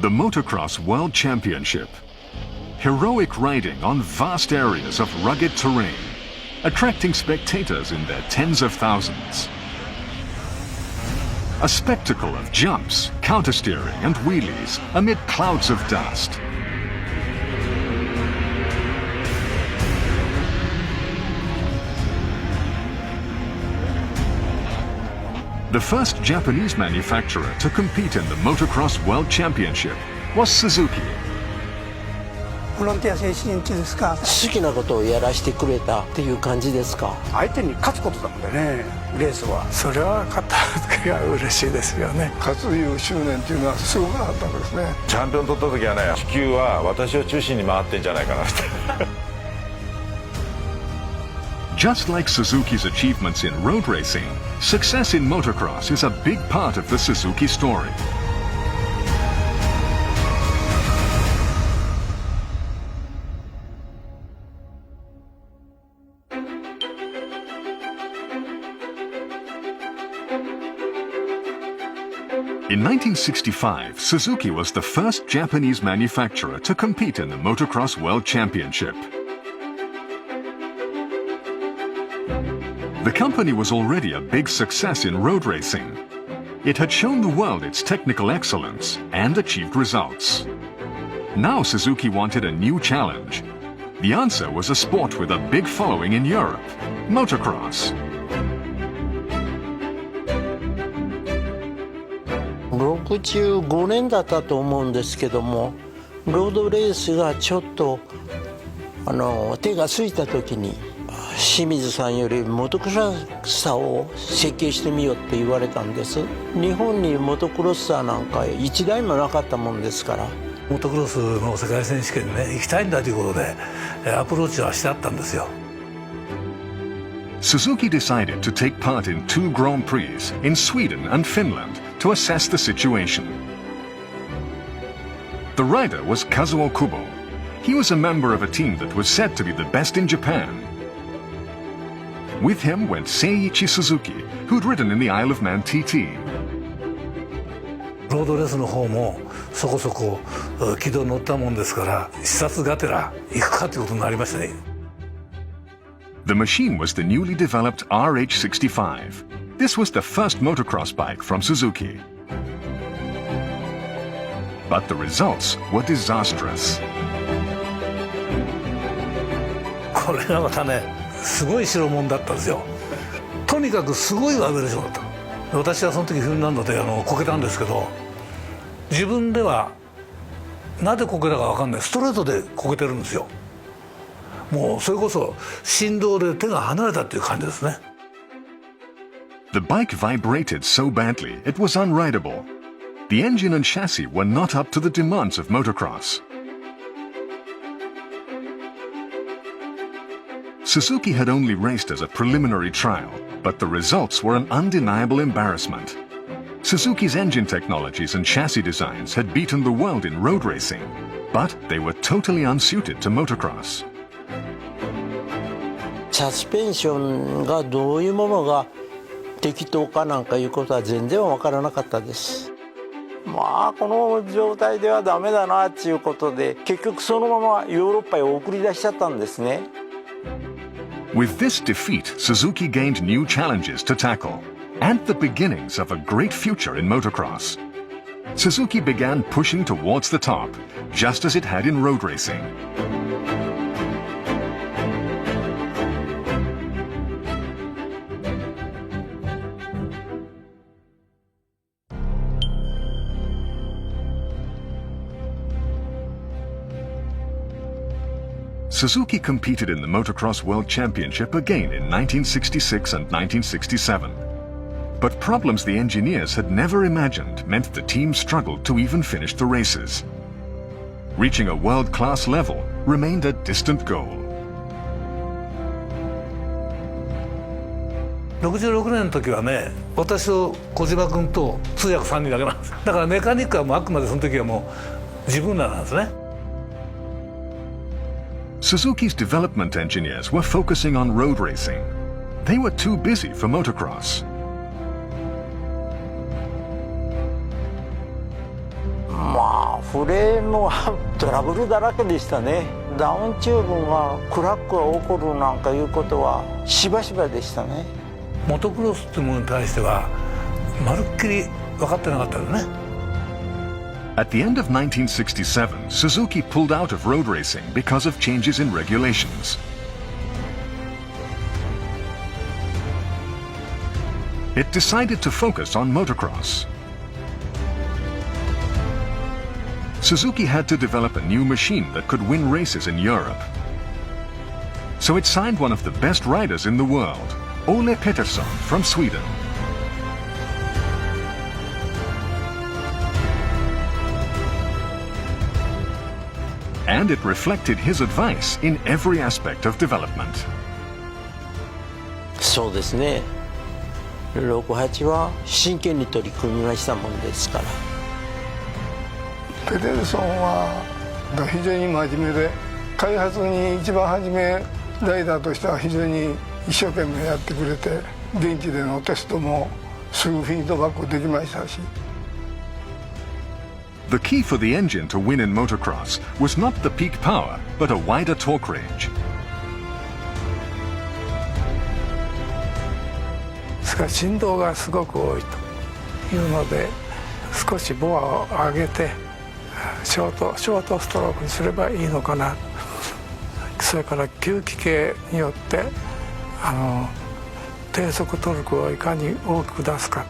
The Motocross World Championship. Heroic riding on vast areas of rugged terrain, attracting spectators in their tens of thousands. A spectacle of jumps, countersteering and wheelies amid clouds of dust. The first Japanese manufacturer to compete in the Motocross World Championship was Suzuki. ボランティア精神っていうんですか、好きなことをやらせてくれたっていう感じですか。相手に勝つことだもんね、レースは。それは勝った時は嬉しいですよね。勝ついう執念っていうのはすごかったんですね。チャンピオン取った時はね、地球は私を中心に回ってんじゃないかなって。Just like Suzuki's achievements in road racing, success in motocross is a big part of the Suzuki story. In 1965, Suzuki was the first Japanese manufacturer to compete in the Motocross World Championship. The company was already a big success in road racing. It had shown the world its technical excellence and achieved results. Now Suzuki wanted a new challenge. The answer was a sport with a big following in Europe, motocross. 65年だったと思うんですけども、ロードレースがちょっと手がついた時に清水さんよりモトクロスターを設計してみようって言われたんです。日本にモトクロスターなんか1台もなかったもんですから。モトクロスの世界選手権にね行きたいんだということでアプローチはしてあったんですよ。Suzuki decided to take part in 2 Grand Prix in Sweden and Finland to assess the situation. The rider was Kazuo Kubo. He was a member of a team that was said to be the best in Japan. With him went Seiichi Suzuki, who'd ridden in the Isle of Man TT. ロードレースの方もそこそこ軌道に乗ったもんですから視察がてら行くかということになりましたね。The machine was the newly developed RH65. This was the first motocross bike from Suzuki. But the results were disastrous. これがまたね、すごい代物だったんですよ。とにかくすごいワイブレーションだった。私はその時フィンランドでこけたんですけど、自分ではなぜこけたか分かんない。ストレートでこけてるんですよ。もうそれこそ振動で手が離れたっていう感じですね。The bike vibrated so badly it was unrideable. The engine and chassis were not up to the demands of motocross. Suzuki had only raced as a preliminary trial, but the results were an undeniable embarrassment. Suzuki's engine technologies and chassis designs had beaten the world in road racing, but they were totally unsuited to motocross. サスペンションがどういうものが適当かなんかいうことは全然わからなかったです。まあこの状態ではダメだなっていうことで結局そのままヨーロッパへ送り出しちゃったんですね。With this defeat, Suzuki gained new challenges to tackle and the beginnings of a great future in motocross. Suzuki began pushing towards the top, just as it had in road racing. Suzuki competed in the Motocross World Championship again in 1966 and 1967. But problems the engineers had never imagined meant the team struggled to even finish the races. Reaching a world-class level remained a distant goal. 66年の時はね、私と小島君と通訳3人だけなんです。だからメカニックはもうあくまでその時はもう自分らなんですね。Suzuki's development engineers were focusing on road racing. They were too busy for motocross. まあフレームはトラブルだらけでしたね。ダウンチューブがクラックが起こるなんかいうことはしばしばでしたね。モトクロスっていうものに対してはまるっきり分かってなかったよね。At the end of 1967, Suzuki pulled out of road racing because of changes in regulations. It decided to focus on motocross. Suzuki had to develop a new machine that could win races in Europe. So it signed one of the best riders in the world, Ole Pettersson from Sweden. And it reflected his advice in every aspect of development. そうですね。68は真剣に取り組みましたもんですから。ペテルソンは非常に真面目で、開発に一番初めライダーとしては非常に一生懸命やってくれて、現地でのテストもすぐフィードバックできましたし。The key for the engine to win in motocross was not the peak power, but a wider torque range. ですから振動がすごく多いというので、少しボアを上げてショートストロークにすればいいのかな。それから吸気系によって低速トルクをいかに大きく出すか。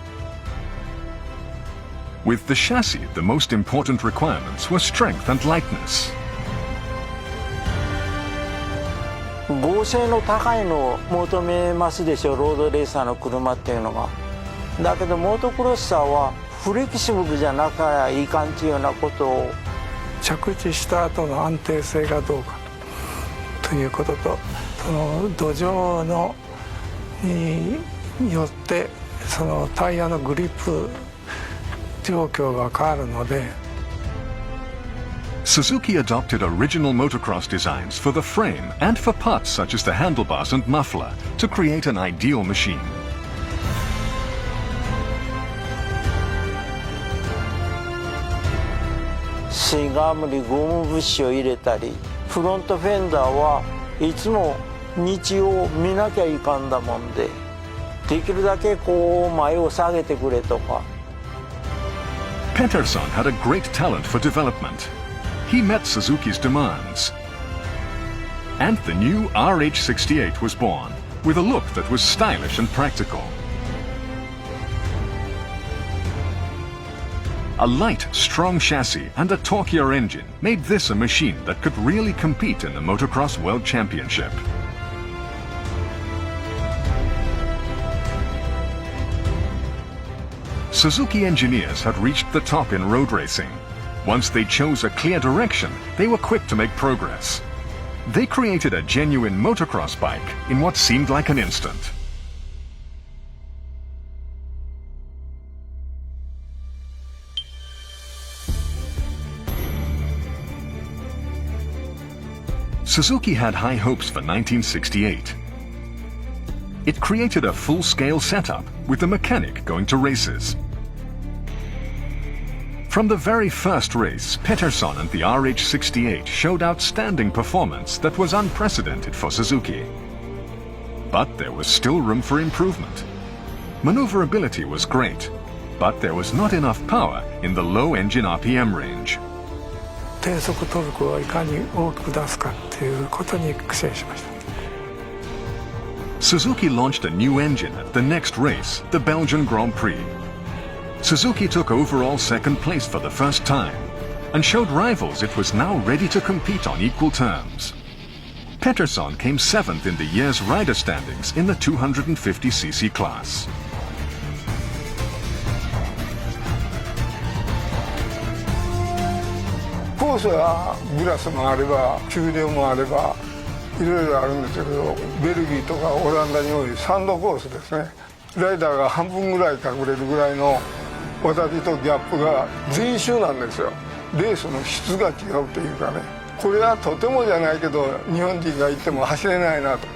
With the chassis, the most important requirements were strength and lightness. 剛性の高いのを求めますでしょ、ロードレーサーの車っていうのが。だけどモートクロッサーはフレキシブルじゃなきゃいかんっていうようなことを。着地した後の安定性がどうかということと、その土壌のによってそのタイヤのグリップ状況が変わるので。Suzuki adopted original motocross designs for the frame and for parts such as the handlebars and muffler to create an ideal machine. スイングアームにゴムブッシュを入れたり、フロントフェンダーはいつも道を見なきゃいかんだもんで、できるだけこう前を下げてくれとか。Pettersson had a great talent for development. He met Suzuki's demands. And the new RH68 was born, with a look that was stylish and practical. A light, strong chassis and a torquier engine made this a machine that could really compete in the Motocross World Championship. Suzuki engineers had reached the top in road racing. Once they chose a clear direction, they were quick to make progress. They created a genuine motocross bike in what seemed like an instant. Suzuki had high hopes for 1968. It created a full-scale setup with the mechanic going to races. From the very first race, Pettersson and the RH68 showed outstanding performance that was unprecedented for Suzuki. But there was still room for improvement. Maneuverability was great, but there was not enough power in the low engine RPM range. 低速トルクをいかに大きく出すかっていうことに苦戦しました。Suzuki launched a new engine at the next race, the Belgian Grand Prix. Suzuki took overall second place for the first time and showed rivals it was now ready to compete on equal terms. Pettersson came 7th in the year's rider standings in the 250cc class. コースはグラスもあれば丘陵もあればいろいろあるんですけど、ベルギーとかオランダに多いサンドコースですね。ライダーが半分ぐらい隠れるぐらいの私とギャップが全周なんですよ。レースの質が違うというかね、これはとてもじゃないけど日本人が行っても走れないなと。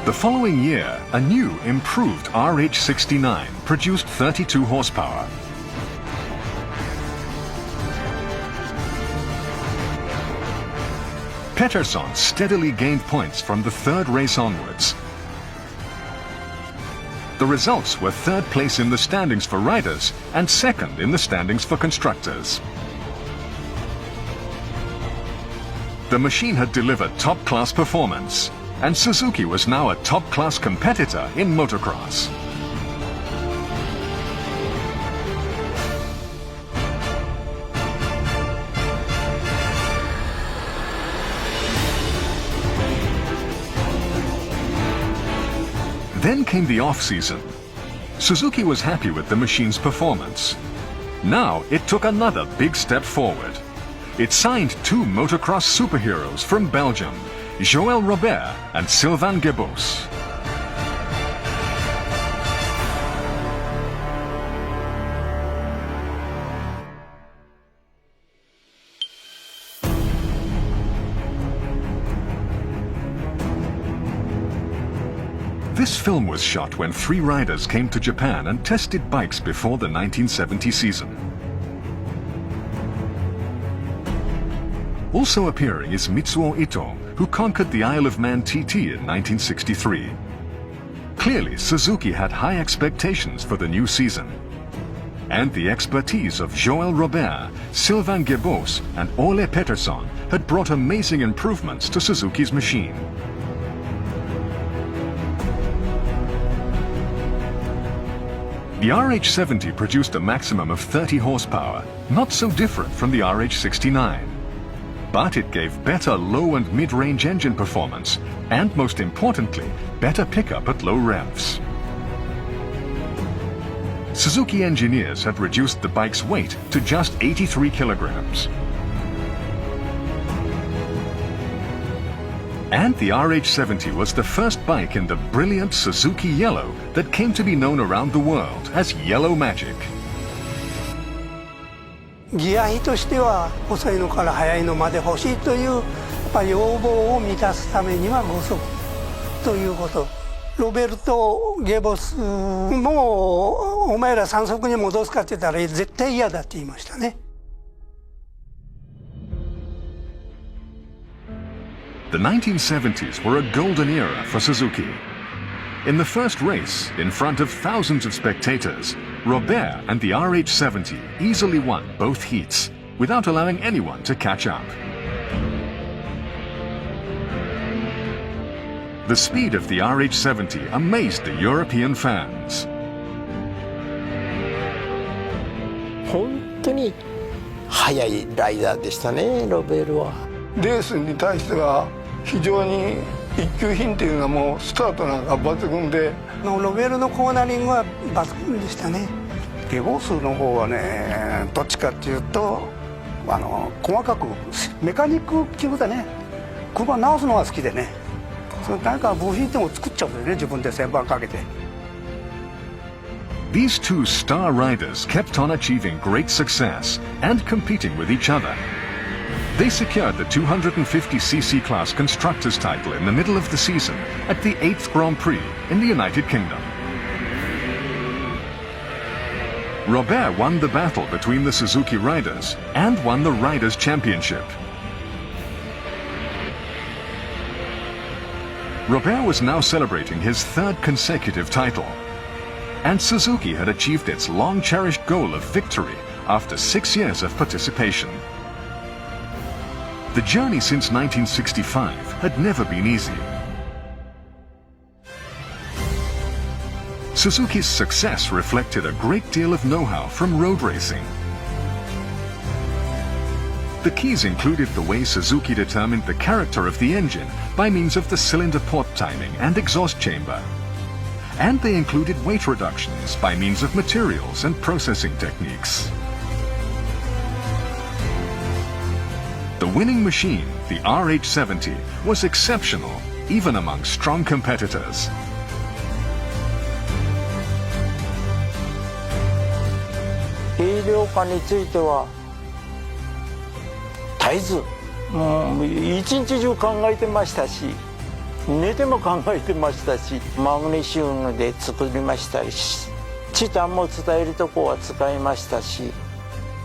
The following year, a new, improved RH69 produced 32 horsepower. Pettersson steadily gained points from the third race onwards. The results were third place in the standings for riders and second in the standings for constructors. The machine had delivered top-class performance, and Suzuki was now a top-class competitor in motocross. Then came the off-season. Suzuki was happy with the machine's performance. Now it took another big step forward. It signed two motocross superheroes from Belgium, Joël Robert and Sylvain Gebos. This film was shot when three riders came to Japan and tested bikes before the 1970 season. Also appearing is Mitsuo Ito, who conquered the Isle of Man TT in 1963. Clearly, Suzuki had high expectations for the new season. And the expertise of Joël Robert, Sylvain Gebos and Ole Pettersson had brought amazing improvements to Suzuki's machine. The RH70 produced a maximum of 30 horsepower, not so different from the RH69. But it gave better low and mid-range engine performance, and most importantly, better pickup at low revs. Suzuki engineers had reduced the bike's weight to just 83 kilograms. And the RH70 was the first bike in the brilliant Suzuki Yellow that came to be known around the world as Yellow Magic. ギア比としては遅いのから速いのまで欲しいというやっぱ要望を満たすためには5速ということ。ロベルト・ゲボスもお前ら3速に戻すかって言ったら絶対嫌だって言いましたね。The 1970s were a golden era for Suzuki. In the first race, in front of thousands of spectators, Robert and the RH70 easily won both heats, without allowing anyone to catch up. The speed of the RH70 amazed the European fans. 本当に速いライダーでしたね、ロベルは。レースに対しては非常に一級品っていうのはもうスタートなんか抜群で、ロベルのコーナリングは抜群でしたね。ゲボスの方はね、どっちかっていうと細かくメカニック級でね、車直すのが好きでね、それなんか部品でも作っちゃうんだよね、自分で旋盤かけて。These two star riders kept on achieving great success and competing with each other. They secured the 250cc class constructors title in the middle of the season at the 8th Grand Prix in the United Kingdom. Robert won the battle between the Suzuki riders and won the Riders' Championship. Robert was now celebrating his third consecutive title, and Suzuki had achieved its long-cherished goal of victory after 6 years of participation. The journey since 1965 had never been easy. Suzuki's success reflected a great deal of know-how from road racing. The keys included the way Suzuki determined the character of the engine by means of the cylinder port timing and exhaust chamber. And they included weight reductions by means of materials and processing techniques. The winning machine, the RH70, was exceptional, even among strong competitors. 軽量化については絶えずもう一日中考えてましたし、寝ても考えてましたし、マグネシウムで作りましたし、チタンも伝えるとこは使いましたし。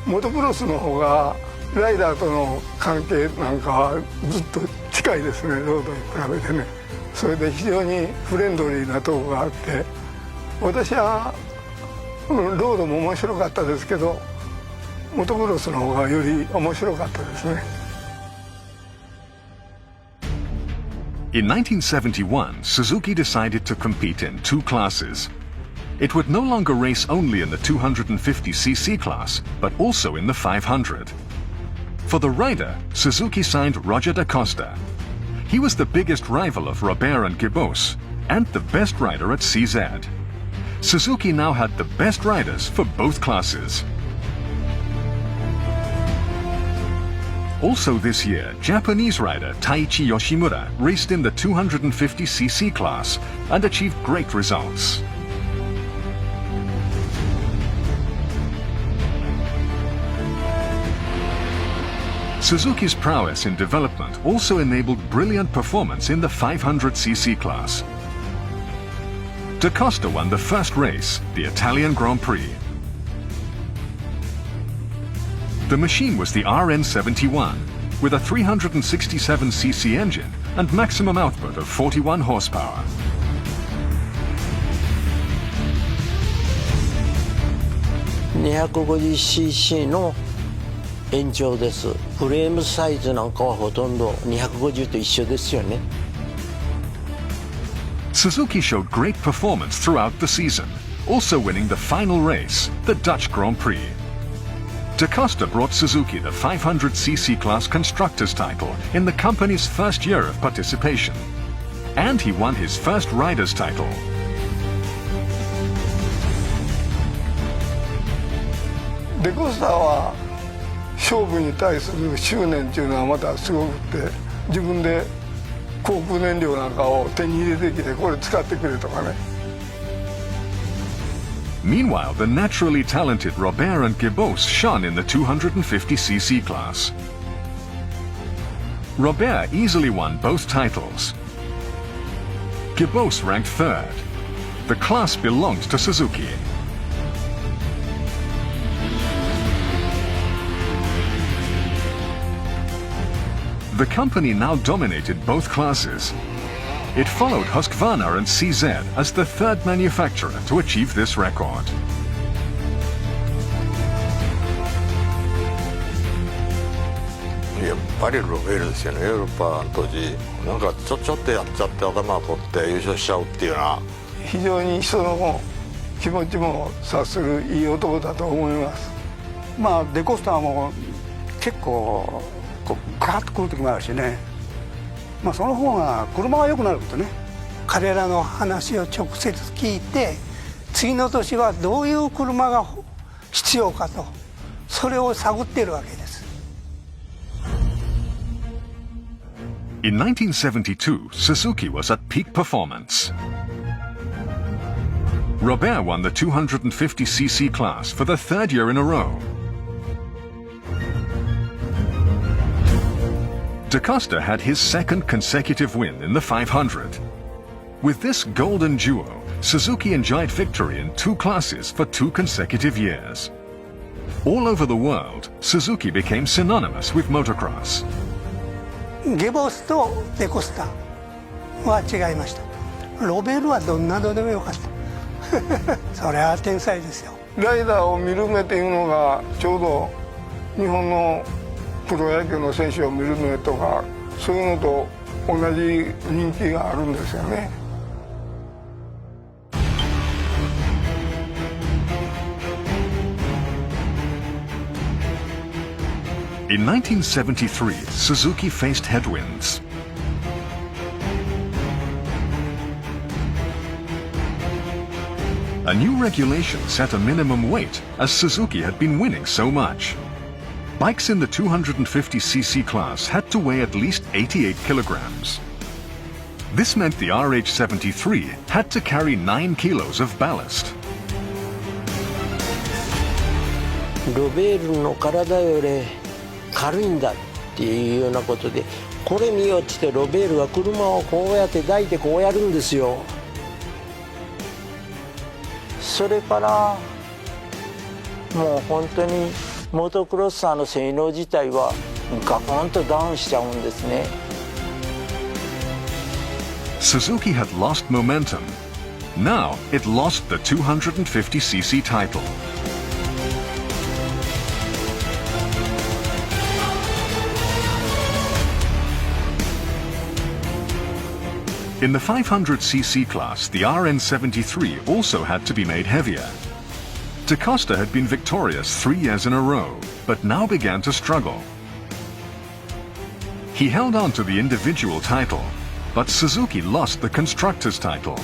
モトクロスの方がライダーとの関係なんかはずっと近いですね、ロードに比べてね。それで非常にフレンドリーなとこがあって、私はロードも面白かったですけど、モトクロスの方がより面白かったですね。In 1971, Suzuki decided to compete in two classes. It would no longer race only in the 250cc class, but also in the 500. For the rider, Suzuki signed Roger da Costa. He was the biggest rival of Robert and Gibbos, and the best rider at CZ. Suzuki now had the best riders for both classes. Also this year, Japanese rider Taichi Yoshimura raced in the 250cc class and achieved great results. Suzuki's prowess in development also enabled brilliant performance in the 500cc class. Da Costa won the first race, the Italian Grand Prix. The machine was the RN71, with a 367cc engine and maximum output of 41 horsepower.250cc の延長です。フレームサイズなんかはほとんど250と一緒ですよね。Suzuki showed great performance throughout the season, also winning the final race, the Dutch Grand Prix. Da Costa brought Suzuki the 500cc class constructors title in the company's first year of participation. And he won his first rider's title. Da Costa は勝負に対する執念っていうのはまたすごくて、自分で航空燃料なんかを手に入れてきて、これ使ってくれとかね。Meanwhile, the naturally talented Robert and Gibbos shone in the 250cc class. Robert easily won both titles. Gibbos ranked third. The class belonged to Suzuki. The company now dominated both classes. It followed Husqvarna and CZ as the third manufacturer to achieve this record. やっぱりロベルですよね。ヨーロッパの当時なんかちょっとやっちゃって頭を取って優勝しちゃうっていうような。非常に人の気持ちも察するいい男だと思います。まあデコスターも結構こうガーッとくる時もあるしね。まあその方が車が良くなることね。彼らの話を直接聞いて、次の年はどういう車が必要かと、それを探っているわけです。In 1972, Suzuki was at peak performance. Robert won the 250cc class for the third year in a row. Da Costa had his second consecutive win in the 500. With this golden duo, Suzuki enjoyed victory in two classes for 2 consecutive years. All over the world, Suzuki became synonymous with motocross. ゲボスとデコスタは違いました。ロベルはどんなのでもよかった。それは天才ですよ。ライダーを見る目っていうのがちょうど日本のプロ野球の選手を見る目とか、そういうのと同じ人気があるんですよね。In 1973, Suzuki faced headwinds. A new regulation set a minimum weight, as Suzuki had been winning so much. Bikes in the 250cc class had to weigh at least 88 kilograms. This meant the RH73 had to carry 9 kilos of ballast. ロベールの体より軽いんだっていうようなことで、これ見ようって言ってロベールが車をこうやって抱いてこうやるんですよ。それからもう本当にモトクロッサーの性能自体はガコンとダウンしちゃうんですね。Suzuki had lost momentum. Now it lost the 250cc title. In the 500cc class, the RN73 also had to be made heavier. Da Costa had been victorious 3 years in a row, but now began to struggle. He held on to the individual title, but Suzuki lost the constructor's title.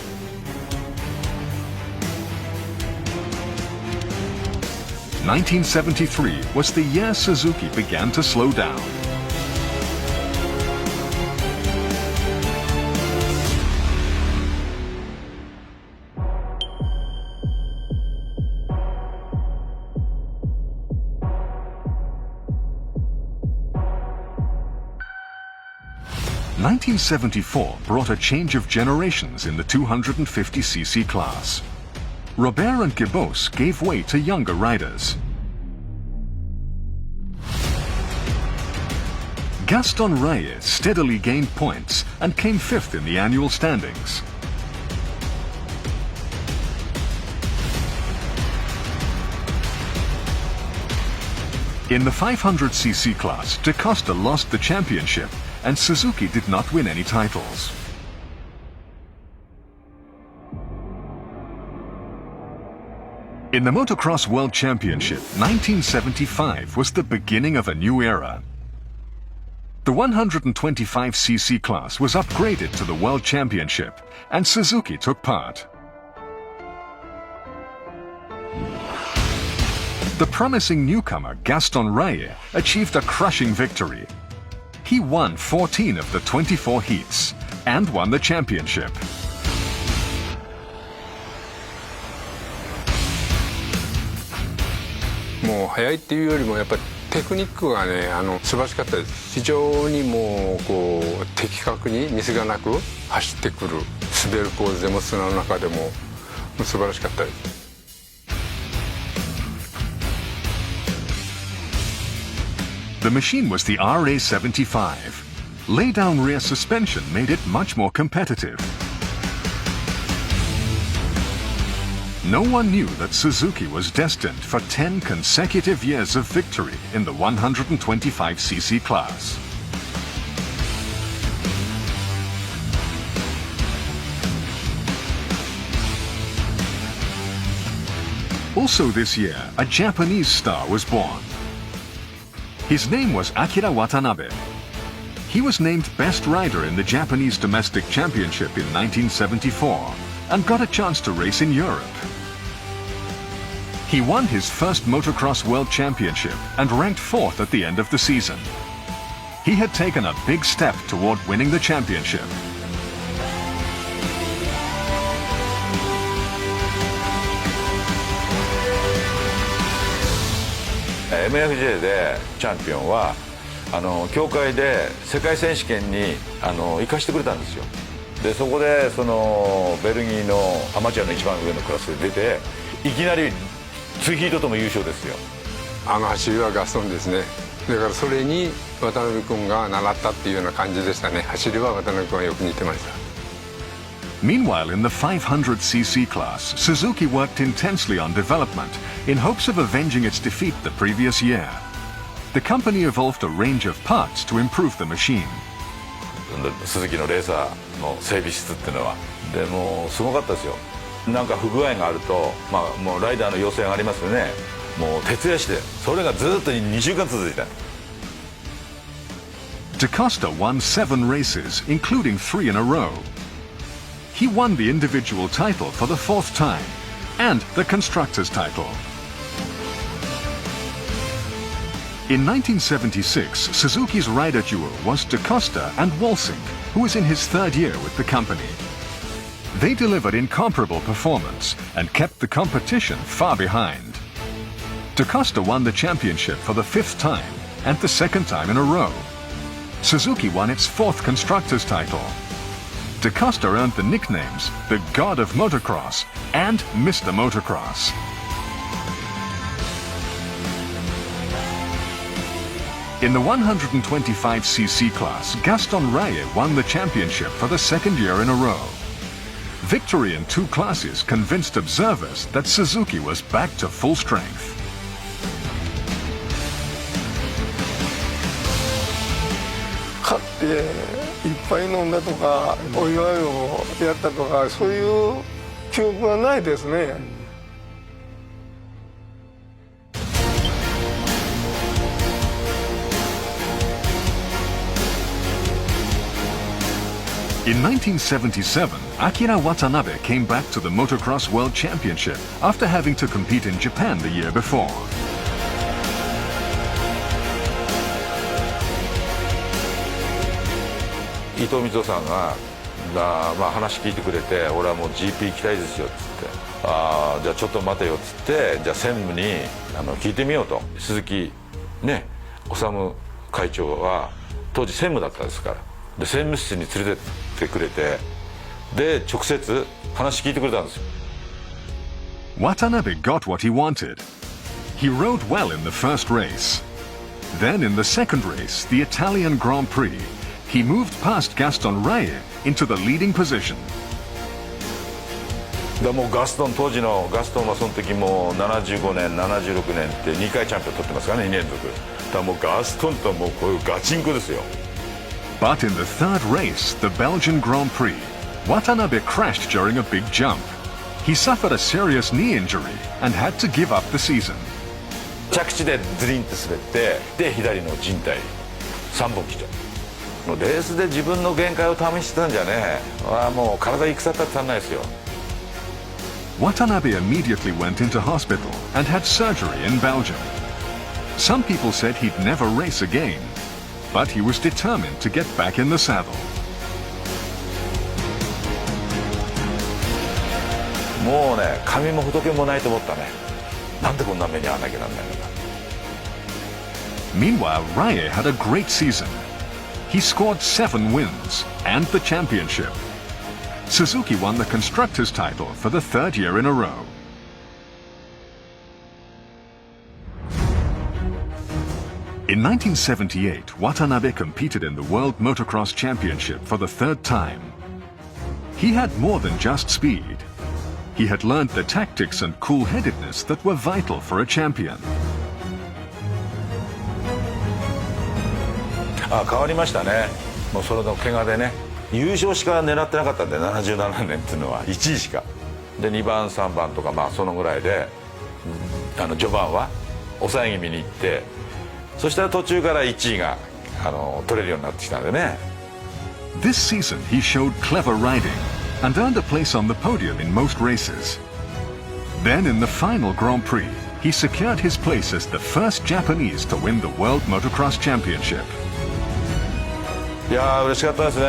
(1973) was the year Suzuki began to slow down. (1974) brought a change of generations in the 250cc class. Robert and Gibos gave way to younger riders. Gaston Reyes steadily gained points and came fifth in the annual standings. In the 500cc class, Da Costa lost the championship and Suzuki did not win any titles. In the Motocross World Championship, 1975 was the beginning of a new era. The 125cc class was upgraded to the World Championship, and Suzuki took part. The promising newcomer Gaston Reyes achieved a crushing victory. He won 14 of the 24 heats and won the championship.もう速いっていうよりもやっぱりテクニックがね素晴らしかったです。非常にもうこう的確にミスがなく走ってくる、滑るコースでも砂の中でも素晴らしかったです。The machine was the RA75. Lay-down rear suspension made it much more competitive. No one knew that Suzuki was destined for 10 consecutive years of victory in the 125cc class. Also this year, a Japanese star was born. His name was Akira Watanabe. He was named best rider in the Japanese Domestic Championship in 1974 and got a chance to race in Europe. He won his first Motocross World Championship and ranked 4th at the end of the season. He had taken a big step toward winning the championship. MFJ でチャンピオンは協会で世界選手権に行かしてくれたんですよ。でそこでそのベルギーのアマチュアの一番上のクラスで出ていきなり2ヒートとも優勝ですよ。走りはガストンですね。だからそれに渡辺君が習ったっていうような感じでしたね。走りは渡辺君はよく似てました。Meanwhile, in the 500cc class, Suzuki worked intensely on development in hopes of avenging its defeat the previous year. The company evolved a range of parts to improve the machine. 鈴木のレーサーの整備室っていうのはでもすごかったですよ。なんか不具合があると、もうライダーの要請がありますよね。もう徹夜してそれがずっと2週間続いた。Da Costa won 7 races, including 3 in a row. He won the individual title for the 4th time and the constructor's title. In 1976, Suzuki's rider duo was Da Costa and Walsing, who was in his 3rd year with the company. They delivered incomparable performance and kept the competition far behind. Da Costa won the championship for the 5th time and the 2nd time in a row. Suzuki won its 4th constructor's title. Da Costa earned the nicknames the God of Motocross and Mr. Motocross. In the 125cc class, Gaston Reye won the championship for the second year in a row. Victory in two classes convinced observers that Suzuki was back to full strength.勝っていっぱい飲んだとかお祝いをやったとかそういう記憶はないですね。In 1977, Akira Watanabe came back to the Motocross World Championship after having to compete in Japan the year before. 伊藤光雄さんが話聞いてくれて、俺はもう GP 行きたいですよっつって、じゃあちょっと待てよっつって、じゃあ専務に聞いてみようと。鈴木ね治会長は当時専務だったんですから、で専務室に連れてってくれて、で直接話聞いてくれたんですよ。 Watanabe got what he wanted. He rode well in the first race. Then in the second race, the Italian Grand Prix, he moved past Gaston Reye into the leading position. もう当時のガストンはその時もう75年76年って2回チャンピオン取ってますからね、2連続だからもうガストンともうこういうガチンコですよ。 But in the third race, the Belgian Grand Prix, Watanabe crashed during a big jump. He suffered a serious knee injury and had to give up the season. 着地でズリンって滑ってで左の靭帯3本切っちゃう。もうレースで自分の限界を試してたんじゃね、もう体いくさったって足んないですよ。 Watanabe immediately went into hospital and had surgery in Belgium. Some people said he'd never race again, but he was determined to get back in the saddle. もうね、神も仏もないと思ったね。なんでこんな目に遭わなきゃなんないのか。 Meanwhile, Reye had a great season. He scored 7 wins and the championship. Suzuki won the constructors' title for the third year in a row. In 1978, Watanabe competed in the World Motocross Championship for the third time. He had more than just speed. He had learned the tactics and cool-headedness that were vital for a champion. 変わりましたね。もうそれの怪我でね、優勝しか狙ってなかったんで、77年っていうのは1位しかで2番3番とかそのぐらいで、序盤は抑え気味にいって、そしたら途中から1位が取れるようになってきたんでね。 This season he showed clever riding and earned a place on the podium in most races. Then in the final Grand Prix, he secured his place as the first Japanese to win the World Motocross Championship. いやー嬉しかったですね。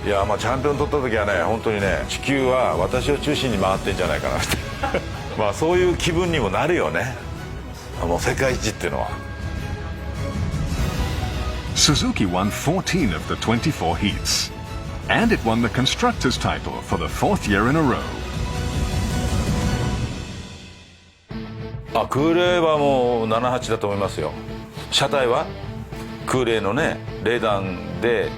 いやチャンピオン取った時はね、本当にね、地球は私を中心に回ってんじゃないかなってそういう気分にもなるよね、もう世界一っていうのは。 Suzuki won 14 of the 24 heats, and it won the constructors' title for the 4th year in a row. 空冷はもう78だと思いますよ。車体は空冷のね冷暖で、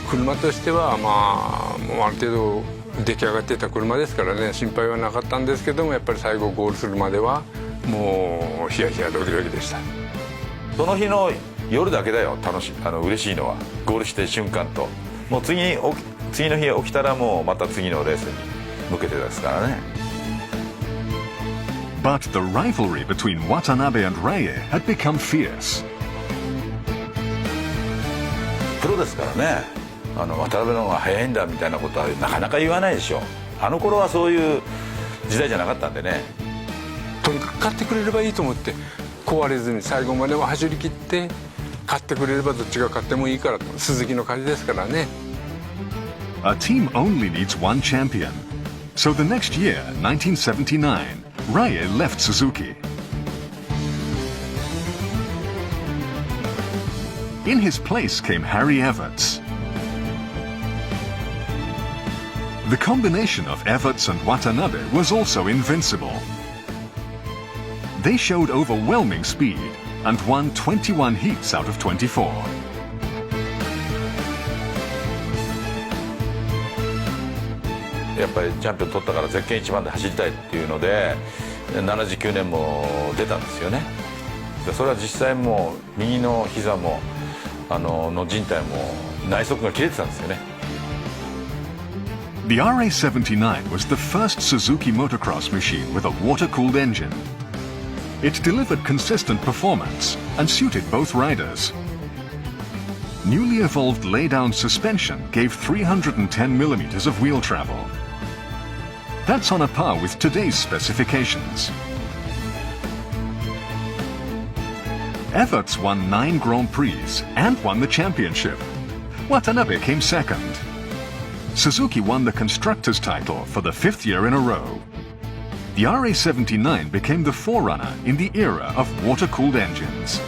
車としてはもうある程度出来上がってた車ですからね、心配はなかったんですけども、やっぱり最後ゴールするまではもうヒヤヒヤドキドキでした。その日の夜だけだよ、嬉しいのはゴールして瞬間と、もう次の日起きたらもうまた次のレースに向けてですからね。 But the rivalry between Watanabe and Reye had become fierce. プロですからね、渡辺の方が速いんだみたいなことはなかなか言わないでしょ。あの頃はそういう時代じゃなかったんでね。とにかく勝ってくれればいいと思って壊れずに最後までは走り切って勝ってくれればどっちが勝ってもいいからと、鈴木の勝ちですからね。 A team only needs one champion. So the next year, 1979, Reye left Suzuki. In his place came Harry Everts. The combination of Everts and Watanabe was also invincible. They showed overwhelming speed and won 21 heats out of 24.やっぱりチャンピオン取ったからゼッケン1番で走りたいっていうので79年も出たんですよね。でそれは実際もう右の膝もの靭帯も内側が切れてたんですよね。The RA79 was the first Suzuki motocross machine with a water-cooled engine. It delivered consistent performance and suited both riders. Newly evolved lay-down suspension gave 310 millimeters of wheel travel. That's on a par with today's specifications. Everts won 9 Grand Prix and won the championship. Watanabe came second. Suzuki won the constructors' title for the 5th year in a row. The RA79 became the forerunner in the era of water-cooled engines.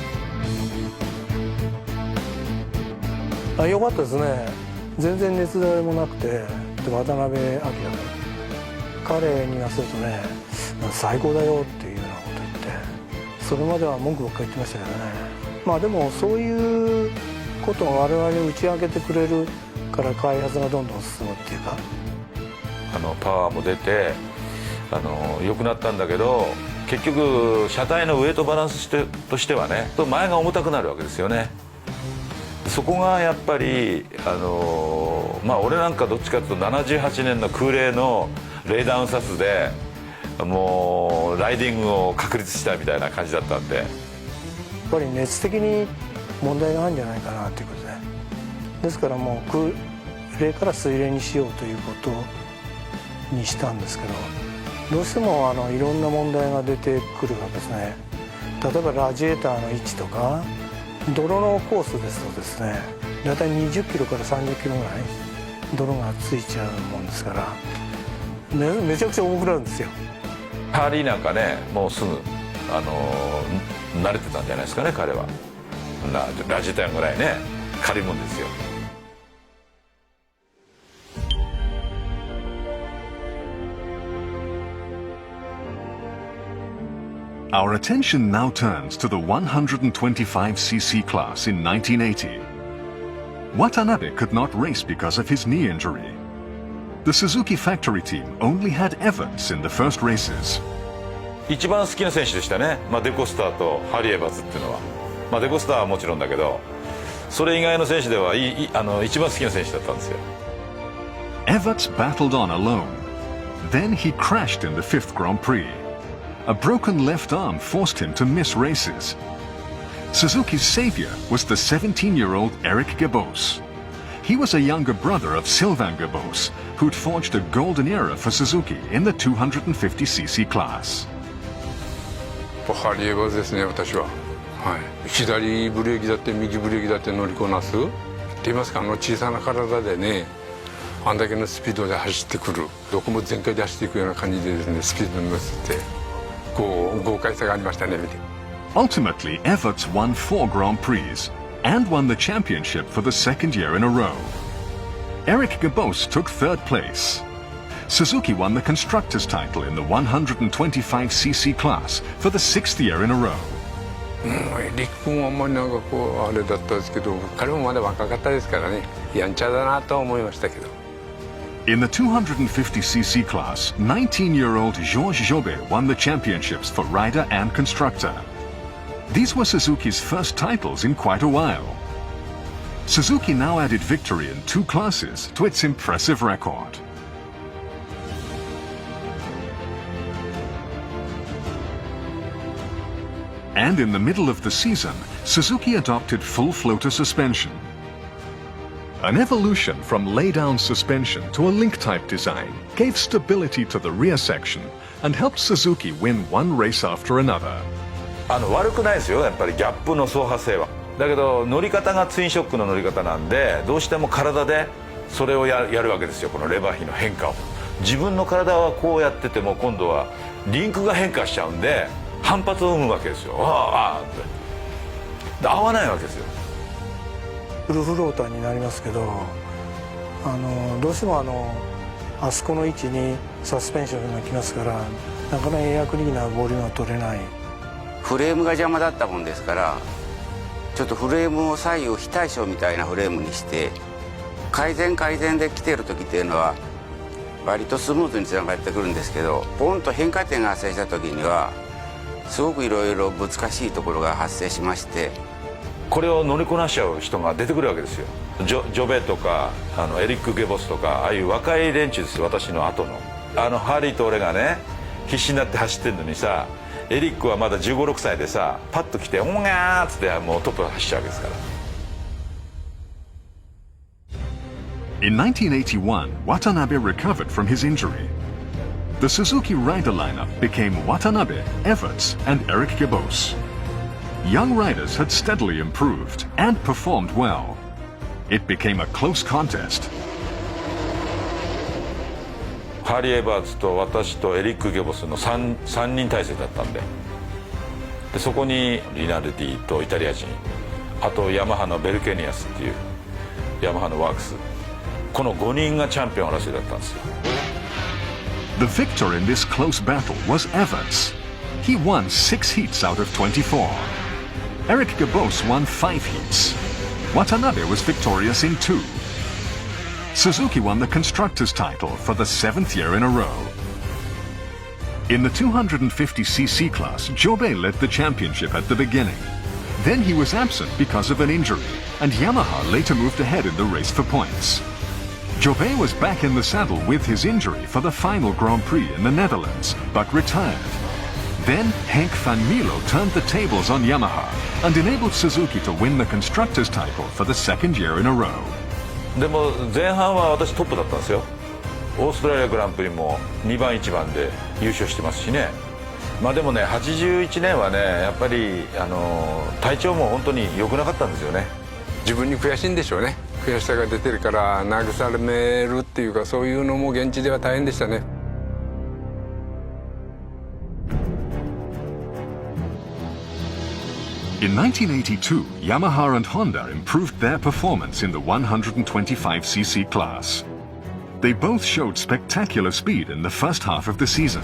良かったですね。全然熱だれもなくて、渡辺明彼になするとね、最高だよっていうようなこと言って、それまでは文句ばっかり言ってましたけどね。まあでもそういうことを我々に打ち明けてくれるから開発がどんどん進むっていうか。パワーも出て良くなったんだけど、結局車体のウエイトバランスとしてはね、前が重たくなるわけですよね。そこがやっぱりまあ俺なんかどっちかというと78年の空冷のレイダウンサスでもうライディングを確立したみたいな感じだったんで、やっぱり熱的に問題があるんじゃないかなということで、ですからもう空冷から水冷にしようということにしたんですけど、どうしてもいろんな問題が出てくるわけですね。例えばラジエーターの位置とか、泥のコースですとですね、だいたい20キロから30キロぐらい泥がついちゃうもんですから、めちゃくちゃ重くなるんですよ。ハーリーなんかね、もうすぐ慣れてたんじゃないですかね、彼は。ラジエーターぐらいね、軽いもんですよ。Our attention now turns to the 125cc class in 1980. Watanabe could not race because of his knee injury. The Suzuki factory team only had Everts in the first races. 一番好きな選手でしたね、デコスターとハリー・エバーツっていうのは。デコスターはもちろんだけど、それ以外の選手では一番好きな選手だったんですよ。Everts battled on alone. Then he crashed in the 5th Grand Prix. A broken left arm forced him to miss races. Suzuki's savior was the 17-year-old Eric Gebos. He was a younger brother of Sylvain Gebos, who'd forged a golden era for Suzuki in the 250cc class. ハリー・エバーズですね、私は。はい、左ブレーキだって右ブレーキだって乗りこなすって言いますか、小さな体でね、あんだけのスピードで走ってくる、どこも全開で走っていくような感じでですね、スピードに乗せて豪快さがありましたね。Ultimately, Everts won 4 Grand Prix and won the championship for the 2nd year in a row. Eric Gebos took 3rd place. Suzuki won the constructors' title in the 125cc class for the 6th year in a row. エリック君はあんまりあれだったんですけど、彼もまだ若かったですからね、やんちゃだなとは思いましたけど。In the 250cc class, 19-year-old Georges Jobet won the championships for rider and constructor. These were Suzuki's first titles in quite a while. Suzuki now added victory in 2 classes to its impressive record. And in the middle of the season, Suzuki adopted full floater suspension. An evolution from lay-down suspension to a link-type design gave stability to the rear section and helped Suzuki win one race after another. 悪くないですよ、やっぱりギャップの走破性は。だけど乗り方がツインショックの乗り方なんで、どうしても体でそれをやるわけですよ、このレバー比の変化を。自分の体はこうやってても、今度はリンクが変化しちゃうんで反発を生むわけですよ。で合わないわけですよ。フルフローターになりますけど、どうしてもあそこの位置にサスペンションが来ますから、なかなかエアクリーナーボールが取れない。フレームが邪魔だったもんですから、ちょっとフレームを左右非対称みたいなフレームにして、改善で来てる時っていうのは割とスムーズにつながってくるんですけど、ポンと変化点が発生した時にはすごくいろいろ難しいところが発生しまして、これを乗りこなしちゃう人が出てくるわけですよ。ジョベとかエリック・ゲボスとか、ああいう若い連中ですよ、私の後の。ハリーと俺がね必死になって走ってるのにさ、エリックはまだ15、6歳でさ、パッと来て「おんがー」っつってもうトップ走っちゃうわけですから。In 1981, Watanabe recovered from his injury. The Suzuki rider lineup became Watanabe, Everts, and Eric Gibos. Young riders had steadily improved and performed well. It became a close contest. ハリー・エバーツと私とエリック・ゲボスの 3人体制だったんで、そこにリナルディとイタリア人、あとヤマハのベルケニアスっていうヤマハのワークス、この5人がチャンピオン争いだったんですよ。The victor in this close battle was Everts. He won 6 heats out of 24. Eric Gibos won 5 heats. Watanabe was victorious in 2. Suzuki won the constructors' title for the 7th year in a row. In the 250cc class, Jobei led the championship at the beginning. Then he was absent because of an injury, and Yamaha later moved ahead in the race for points. Jobei was back in the saddle with his injury for the final Grand Prix in the Netherlands, but retired. Then Henk van Milo turned the tables on Yamaha and enabled Suzuki to win the constructors' title for the 2nd year in a row. でも前半は私トップだったんですよ。オーストラリアグランプリも2番1番で優勝してますしね。まあでもね、81年はね、やっぱり体調も本当に良くなかったんですよね。自分に悔しいんでしょうね。悔しさが出てるから慰めるっていうか、そういうのも現地では大変でしたね。In 1982, Yamaha and Honda improved their performance in the 125cc class. They both showed spectacular speed in the first half of the season.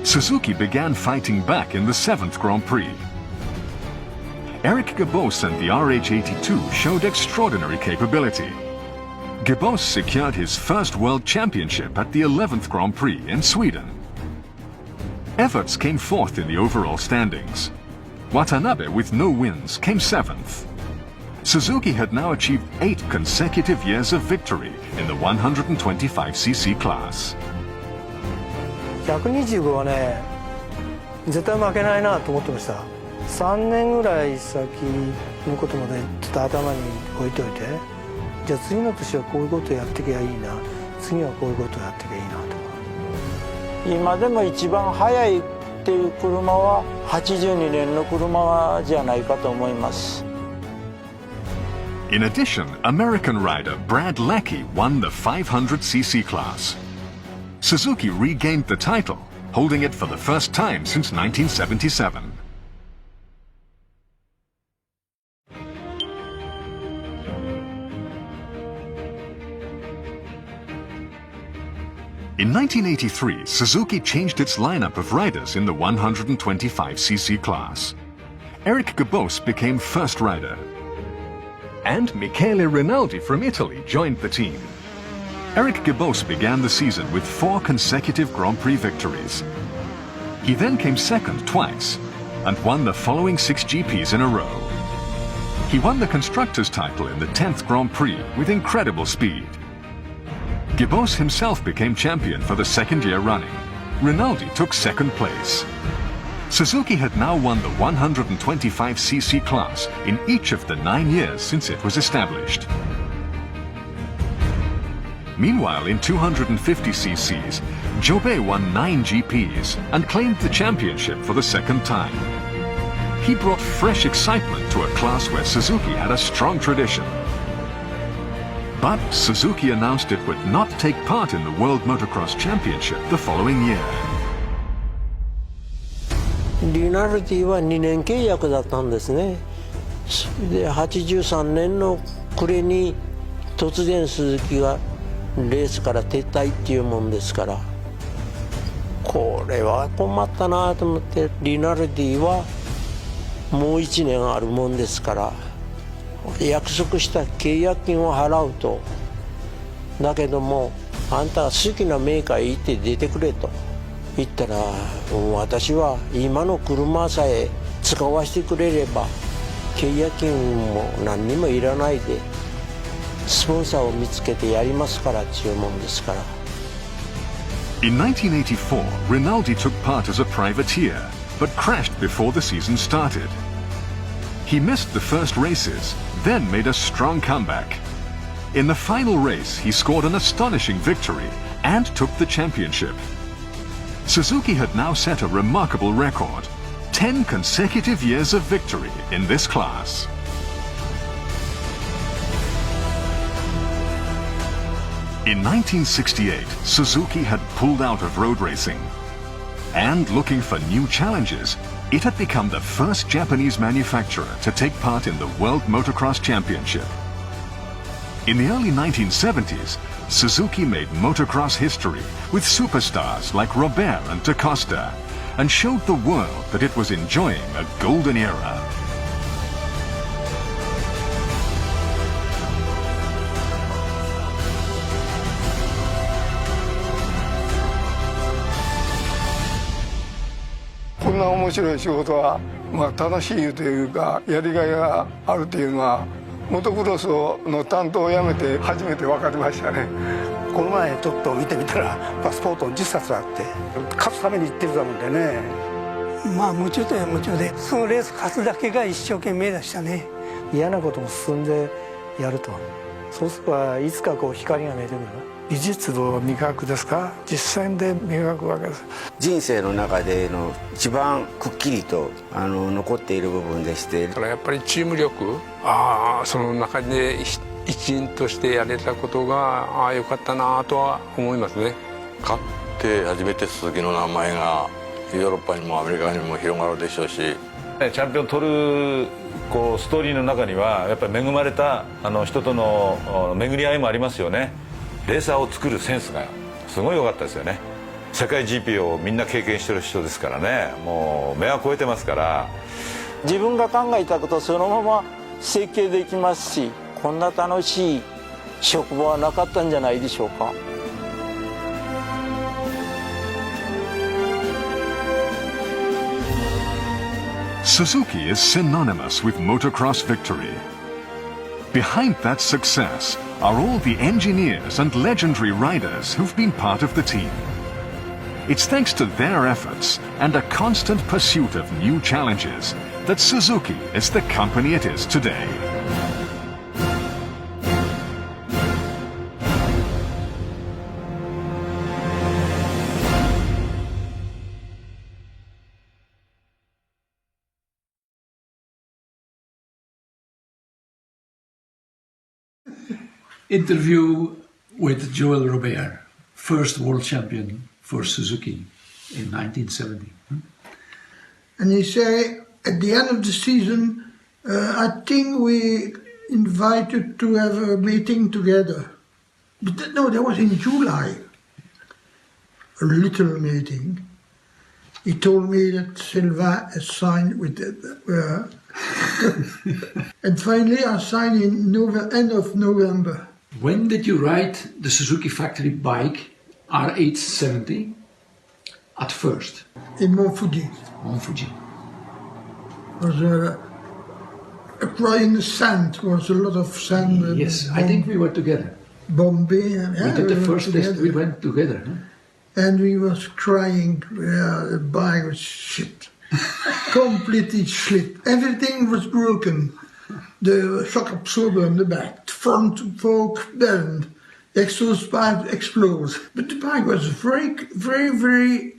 Suzuki began fighting back in the 7th Grand Prix. Eric Gibos and the RH82 showed extraordinary capability. Gibos secured his first world championship at the 11th Grand Prix in Sweden. Everts came 4th in the overall standings. Watanabe, with no wins, came 7th. Suzuki had now achieved 8 consecutive years of victory in the 125cc class. 125はね、絶対負けないなと思ってました。3年ぐらい先のことまでちょっと頭に置いといて、じゃあ次の年はこういうことやってきゃいいな、次はこういうことやってきゃいいなとか。今でも一番速いっていう車は82年の車じゃないかと思います。In addition, American rider Brad Leckie won the 500cc class. Suzuki regained the title, holding it for the first time since 1977. In 1983, Suzuki changed its lineup of riders in the 125cc class. Eric Gibos became first rider. And Michele Rinaldi from Italy joined the team. Eric Gibos began the season with 4 consecutive Grand Prix victories. He then came second twice and won the following 6 GPs in a row. He won the constructors' title in the 10th Grand Prix with incredible speed. Gibos himself became champion for the 2nd year running. Rinaldi took 2nd place. Suzuki had now won the 125cc class in each of the 9 years since it was established. Meanwhile, in 250cc's, Jobei won 9 GPs and claimed the championship for the 2nd time. He brought fresh excitement to a class where Suzuki had a strong tradition. But Suzuki announced it would not take part in the World Motocross Championship the following year. リナルディは2年契約だったんですね。で83年の暮れに突然鈴木がレースから撤退っていうもんですから、これは困ったなと思って、リナルディはもう1年あるもんですから、約束した契約金を払うと、だけどもあんたが好きなメーカーへ行って出てくれと言ったら、私は今の車さえ使わせてくれれば契約金も何にもいらないでスポンサーを見つけてやりますからっていうもんですから。 In 1984, Rinaldi took part as a privateer, but crashed before the season started. He missed the first races, then made a strong comeback. In the final race, he scored an astonishing victory and took the championship. Suzuki had now set a remarkable record: 10 consecutive years of victory in this class. In 1968, Suzuki had pulled out of road racing. And looking for new challenges, it had become the first Japanese manufacturer to take part in the World Motocross Championship. In the early 1970s, Suzuki made motocross history with superstars like Robert and Da Costa, and showed the world that it was enjoying a golden era. This こんな面白い仕事は、楽しいというかやりがいがあるというのはモトクロスの担当を辞めて初めて分かりましたね。この前ちょっと見てみたらパスポート10冊あって勝つために行ってるだもんでね。夢中という夢中で、そのレース勝つだけが一生懸命でしたね。嫌なことも進んでやると、そうすればいつか光が見えてくる。技術の磨くですか、実践で磨くわけです。人生の中での一番くっきりと残っている部分でして、だからやっぱりチーム力、その中で一員としてやれたことが良かったなとは思いますね。勝って初めて鈴木の名前がヨーロッパにもアメリカにも広がるでしょうし、チャンピオン取るストーリーの中にはやっぱり恵まれた人との巡り合いもありますよね。レーサーを作るセンスがすごい良かったですよね。世界 GP をみんな経験してる人ですからね、もう目は超えてますから。自分が考えたことそのまま設計できますし、こんな楽しい職場はなかったんじゃないでしょうか。Suzuki is synonymous with motocross victory. Behind that success are all the engineers and legendary riders who've been part of the team. It's thanks to their efforts and a constant pursuit of new challenges that Suzuki is the company it is today. Interview with Joel Robert, first world champion for Suzuki in 1970. And he said, at the end of the season, I think we invited to have a meeting together. But no, that was in July, a little meeting. He told me that Sylvain had signed with and finally I signed in end of November. When did you ride the Suzuki factory bike R870 at first? In Mont Fuji. Mont Fuji. It was right in the sand, was a lot of sand. Yes, I think we were together. Bombay. We did the first test, we went together. Huh? And we was crying, the bike was shit. Completely shit. Everything was broken. The shock absorber on the back, the front fork bent, the exhaust pipe explodes. But the bike was very, very, very,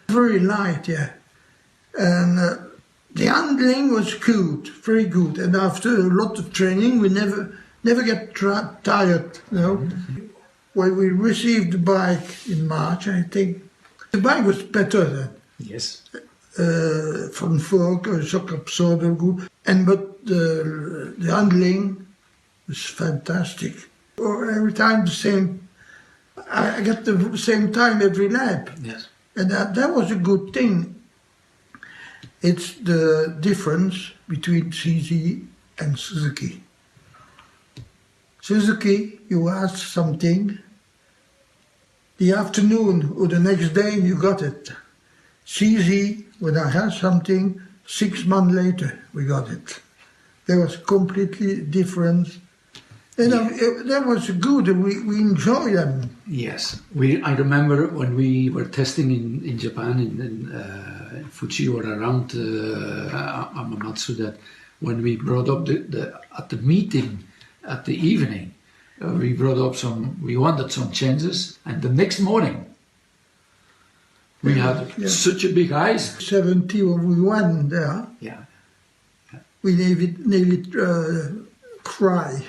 very light, yeah. And the handling was good, very good. And after a lot of training, we never get tired, you know. When we received the bike in March, I think, the bike was better then. Yes. Front fork, shock absorber, good. But the handling was fantastic. Every time the same, I got the same time every lap. Yes. And that was a good thing. It's the difference between CZ and Suzuki. Suzuki, you asked something, the afternoon or the next day you got it. CZ, when I had something, 6 months later we got it. There was completely different. And that was good, we enjoyed them. Yes, I remember when we were testing in Japan, in Fuji or around Amamatsu, that when we brought up at the meeting at the evening, we brought up we wanted some changes, and the next morning we had such a big ice. 70 or we won there. Yeah. We nearly cry.